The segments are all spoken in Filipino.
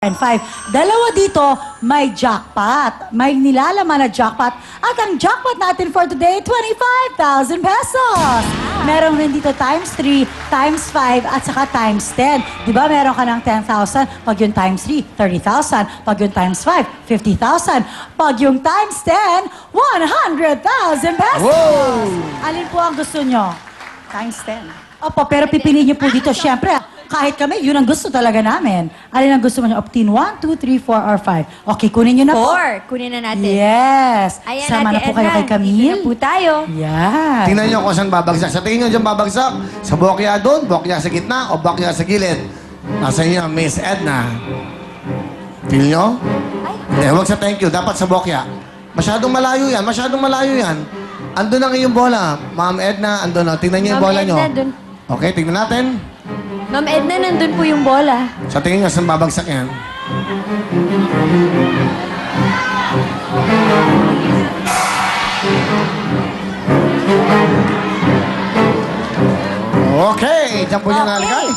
and 5. Dalawa dito, may jackpot. May nilalaman na jackpot. At ang jackpot natin for today, 25,000 pesos. Meron rin dito times 3, times 5, at saka times 10. Di ba meron ka ng 10,000? Pag yung times 3, 30,000. Pag yung times 5, 50,000. Pag yung times 10, 100,000 pesos. Wow! Alin po ang gusto nyo? Times 10. Opo, pero pipiliin nyo po dito, syempre, kahit kami, yun ang gusto talaga namin. Alin ang gusto mo nyo? Optin 1, 2, 3, 4, or 5. Okay, kunin nyo na po. 4. Kunin na natin. Yes. Ayan, Sama na Ate po kayo Edna. kay Camille. Dito na po tayo. Yan. Tingnan nyo kung saan babagsak. Sa tingin nyo dyan babagsak, sa bokya doon, bokya sa gitna, o bokya sa gilid. Nasa inyo, Miss Edna. Tingnan nyo? Hindi, huwag sa thank you. Dapat sa bokya. Masyadong malayo yan. Masyadong malayo yan. Andun ang iyong bola. Ma'am Edna, andun na. Tingnan nyo yung Ma'am bola nyo. Edna, dun. Okay, tingnan natin. Ma'am Edna, nandun po yung bola. Sa tingin nyo, saan babagsak yan? Okay, dyan po niya Okay. nalagay.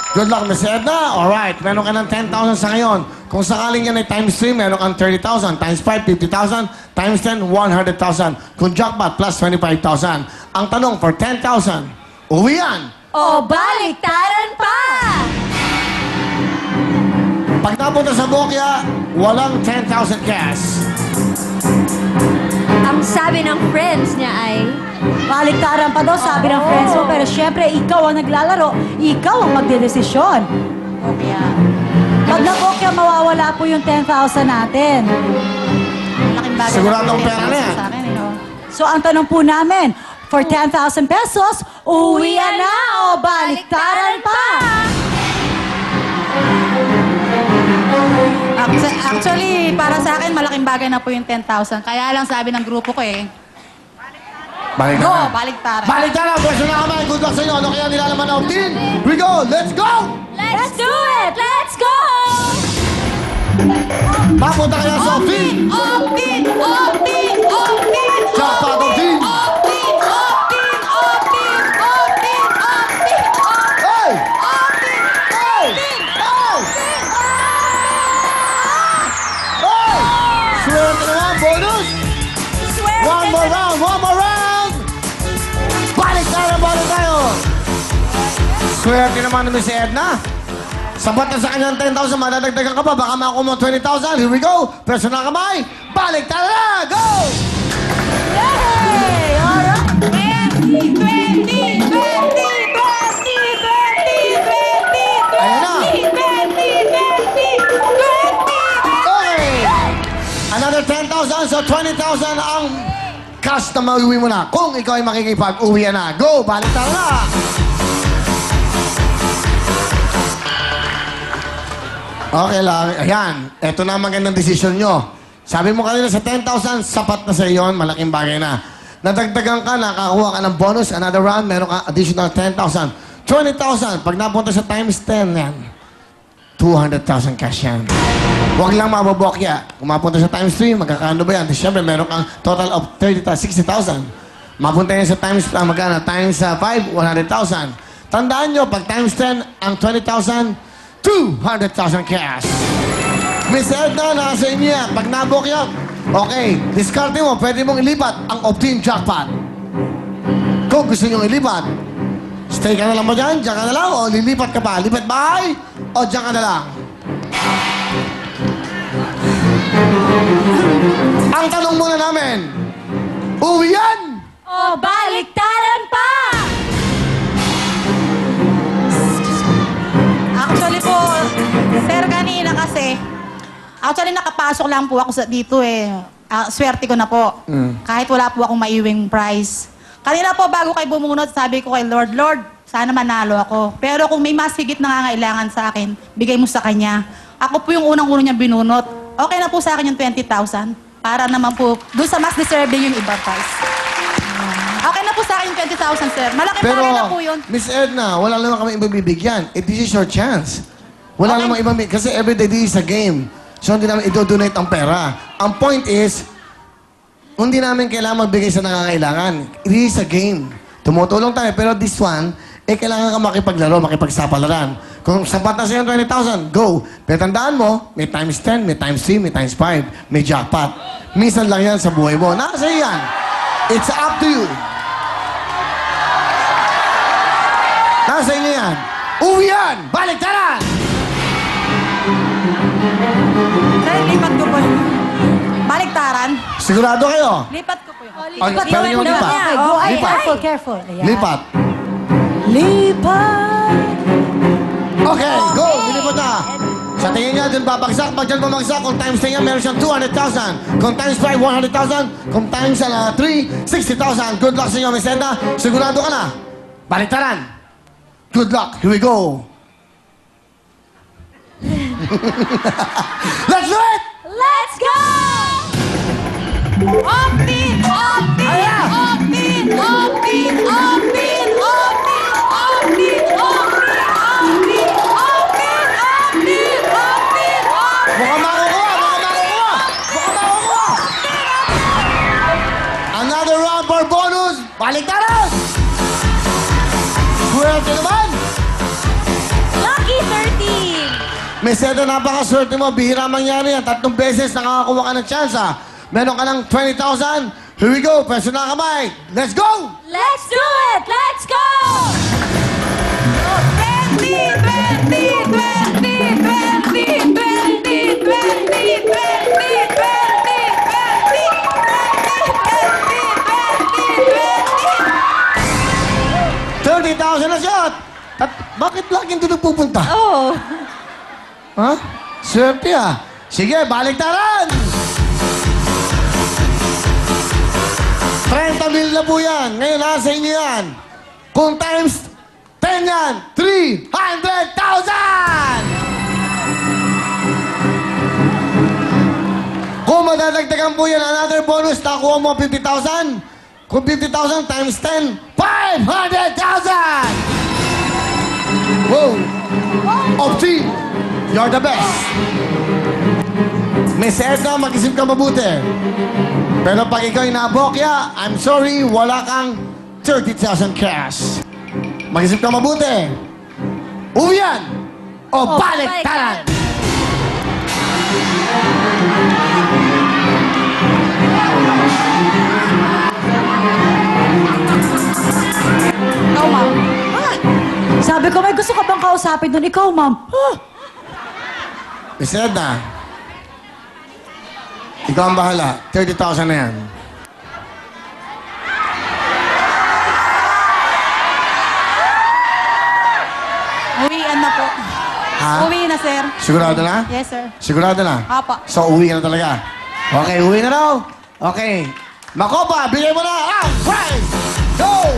Good luck, Miss Edna. Alright, meron ka ng 10,000 sa ngayon. Kung sakaling yan ay times 3, meron kang 30,000. Times 5, 50,000. Times 10, 100,000. Kung jackpot, plus 25,000. Ang tanong, for 10,000, uwi yan. O, baliktaran pa! Pag napunta sa bokya, walang 10,000 cash. Ang sabi ng friends niya ay... Baliktaran pa daw, sabi ng friends mo. Pero syempre, ikaw ang naglalaro. Ikaw ang magdedesisyon. Pag nabokya, mawawala po yung 10,000 natin. Malaking bagay. Siguradong pera na yan. Sa akin, eh, no? So, ang tanong po namin, for 10,000 pesos, uwi na o baliktaran pa? Actually, para sa akin, malaking bagay na po yung 10,000. Kaya lang sabi ng grupo ko Balik go, na. baliktaran. Balik na lang. Pwesto na kamay. Good luck sa inyo. Ano kaya nilalaman na team? We go. Let's go! Let's do it! Let's go! Papunta kayo sa team. Optin! Optin! Optin! Jackpot of team. Optin! Optin! Optin! Optin! Optin! Hey! Optin! Hey! Hey! Hey! Swerte naman. Bonus. One more round. One more round. Balik tayo. Swerte naman ni si Edna. Sapat na sa kanyang 10,000. Madadagdagan ka pa. Baka makakuha mo 20,000. Here we go. Personal na kamay. Balik tayo na. Go! Yay! Alright! 20! 20! 20! 20! 20! 20! Ayan na. 20! 20! 20! Okay! Another 10,000, so 20,000 ang cash na mauwi mo na. Kung ikaw ay makikipag-uwi na. Go! Balik tayo na! Okay lang. Ayan. Ito na ang magandang desisyon nyo. Sabi mo kanina sa 10,000, sapat na sa iyon. Malaking bagay na. Nadagdagan ka, nakakuha ka ng bonus. Another round, meron ka additional 10,000. 20,000. Pag napunta sa times 10, yan. 200,000 cash yan. Huwag lang mababokya. Kung mapunta sa times 3, magkakano ba yan? Siyempre, meron kang total of 60,000. Mapunta yan sa times, magkano? Times 5, 100,000. Tandaan nyo, pag times 10, ang 20,000, 200,000 cash. Miss Edna, nasa inyo yan. Pag nabokya, okay, discarte mo, pwede mong ilipat ang Optin Jackpot. Kung gusto nyo ilipat, stay ka na lang ba dyan? Diyan ka na lang? O lilipat ka pa? Lipat bahay? O diyan ka na lang? Ang tanong muna namin, uwi yan? O, baliktaran pa! Actually po, sir, kanina kasi, actually nakapasok lang po ako dito swerte ko na po. Kahit wala po akong maiwing prize. Kanina po, bago kayo bumunot, sabi ko kay Lord, Lord, sana manalo ako. Pero kung may mas higit na nangangailangan sa akin, bigay mo sa kanya. Ako po yung unang-unang niya binunot. Okay na po sa akin yung 20,000. Para naman po, doon sa mas deserving yung iba prize. Okay na po sa akin yung 20,000, sir. Malaking Pero, bagay na po yun. Miss Edna, wala naman kami ibibigyan. This is your chance. Wala Okay. namang ibang... Kasi everyday this is a game. So, hindi namin ito-donate ang pera. Ang point is, hindi namin kailangan magbigay sa nangangailangan. It is a game. Tumutulong tayo. Pero this one, kailangan ka makipaglaro, makipagsapalaran. Kung sapat na sa'yo 20,000, go. Pero tandaan mo, may times 10, may times 3, may times 5, may jackpot. Minsan lang yan sa buhay mo. Nasa yan. It's up to you. Nasa inyo yan. Uwi yan! Baliktaran! Sir, lipat ko po yun. Baliktaran. Sigurado kayo? Lipat ko po yun. Ay, pero yung lipat. Okay, go. Ay, Lipat. careful, careful. Ayan. Lipat. Lipat. Okay, go! Lilipat na. Sa tingin niya, dun babagsak. Pag dyan bumagsak, kung times 10 yan, meron siyang 200,000. Kung times 5, 100,000. Kung times 3, 60,000. Good luck sa inyo, Miss Edna. Sigurado ka na. Baliktaran. Good luck. Here we go. Let's do it! Let's go! Optin! Optin! Ayan! Optin! Optin! Optin! Optin! Optin! Optin! Optin! Optin! Optin! Mukhang makukuha! Mukhang makukuha! Mukhang makukuha! Another round for bonus! Baliktaran! Swerte naman! Lucky 13! Miss Edna, napakaswerte mo. Bihira mangyari yan. 3 beses nakakakuha ka ng tsansa. Meron ka ng 20,000. Here we go. Pwesto na kamay. Let's go! Let's do it! Let's go! 30,000 na shot! At bakit laging doon pupunta? Oh. Ha? Swerte ah. Sige, baliktaran! 30 mil na po yan. Ngayon, nasa inyo yan. Kung times 10 yan, 300,000! Kung madadagdagan po yan, another bonus, nakuha mo 50,000. Kung 50,000 times 10, 500,000! Whoa! Opti, you're the best. Miss Edna, mag-isip ka mabuti. Pero pag ikaw inabokya, I'm sorry, wala kang 30,000 cash. Mag-isip ka mabuti. Uwi yan! O baliktaran! Ikaw, ma'am. Sabi ko, may gusto ka bang kausapin doon? Ikaw, ma'am. Miss Edna, ikaw ang bahala. 30,000 na yan. Uwian na po. Ha? Uwi na, sir. Sigurado na? Yes, sir. Sigurado na? Apa. So, uwi ka na talaga. Okay, uwi na daw. Okay. Makopa, bigay mo na ang prize! Go!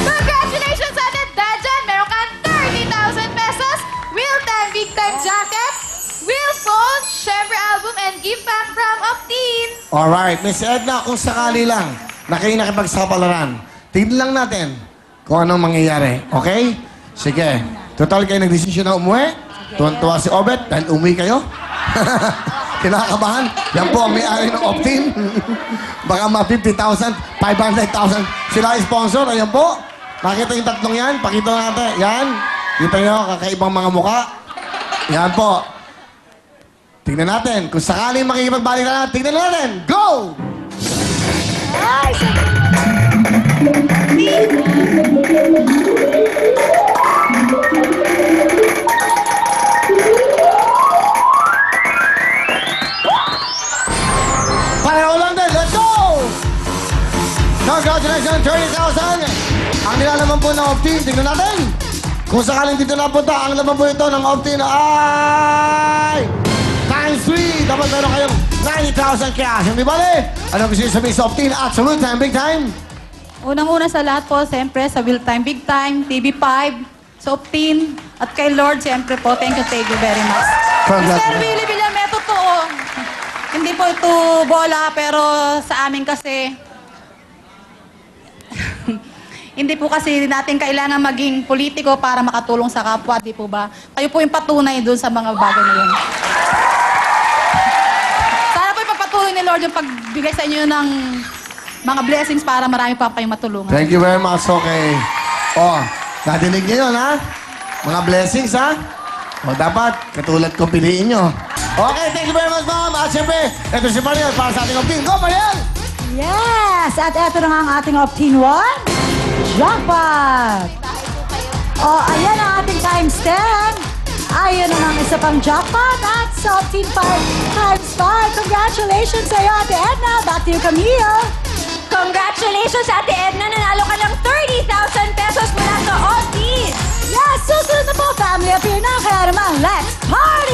Congratulations on it, Dajan! Meron kang 30,000 pesos, Wheel Time Big Time Jacket, Wheel Phone, Chevy Album, and gift pack from Optin! Alright, Miss Edna, kung sakali lang na kayo nakipagsapalaran, tignan lang natin kung anong mangyayari. Okay? Sige. Total kayo nagdesisyon na umuwi. Tuwan-tuwa si Obet dahil umuwi kayo. Kinakabahan. Yan po ang may-ari ng Optin. Baka mga 50,000, 500,000. Sila ang sponsor. Ayan po. Nakita yung tatlong yan. Pakita natin. Yan. Kita nyo, kakaibang mga muka. Yan po. Tingnan natin. Kung sakaling makikipagbalik na natin, tingnan natin. Go! Pareho lang din. Let's go! Congratulations, 30,000! Ang nilalaman po ng Optin, tingnan natin. Kung sakaling dito napunta, ang laman po ito ng Optin ay times 3. Dapat meron kayong 90,000 cash. Hindi ba, Anong gusto nyo sabihin sa Optin? Absolute time, big time. Unang-una sa lahat po, siyempre, sa Wheel Time Big Time, TV5, sa Optin, at kay Lord, siyempre po, thank you very much. Congrats. Mr. Willie Villamet, totoo. Hindi po ito bola, pero sa amin kasi, hindi po kasi natin kailangan maging politiko para makatulong sa kapwa, di po ba? Kayo po yung patunay doon sa mga bagay na yun. Sana po ipapatuloy ni Lord yung pagbigay sa inyo ng mga blessings para marami pa kayong matulungan. Thank you very much, okay. Oh, Nadinig niyo yun, ha? Mga blessings, ha? O dapat, katulad ko piliin nyo. Okay, thank you very much, ma'am. At siyempre, ito si Mariel para sa ating opting. Go, Mariel! Yes! At eto na nga ang ating Optin 1. Jackpot! O, ayan ang ating times 10. Ayan na ang isa pang jackpot at sa Optin 5 times 5. Congratulations sa iyo, Ate Edna. Back to you, Camille. Congratulations, Ate Edna! Nanalo ka ng 30,000 pesos mula sa Optin! Yes! Susunod na po, Family Appear na. Kaya naman, let's party!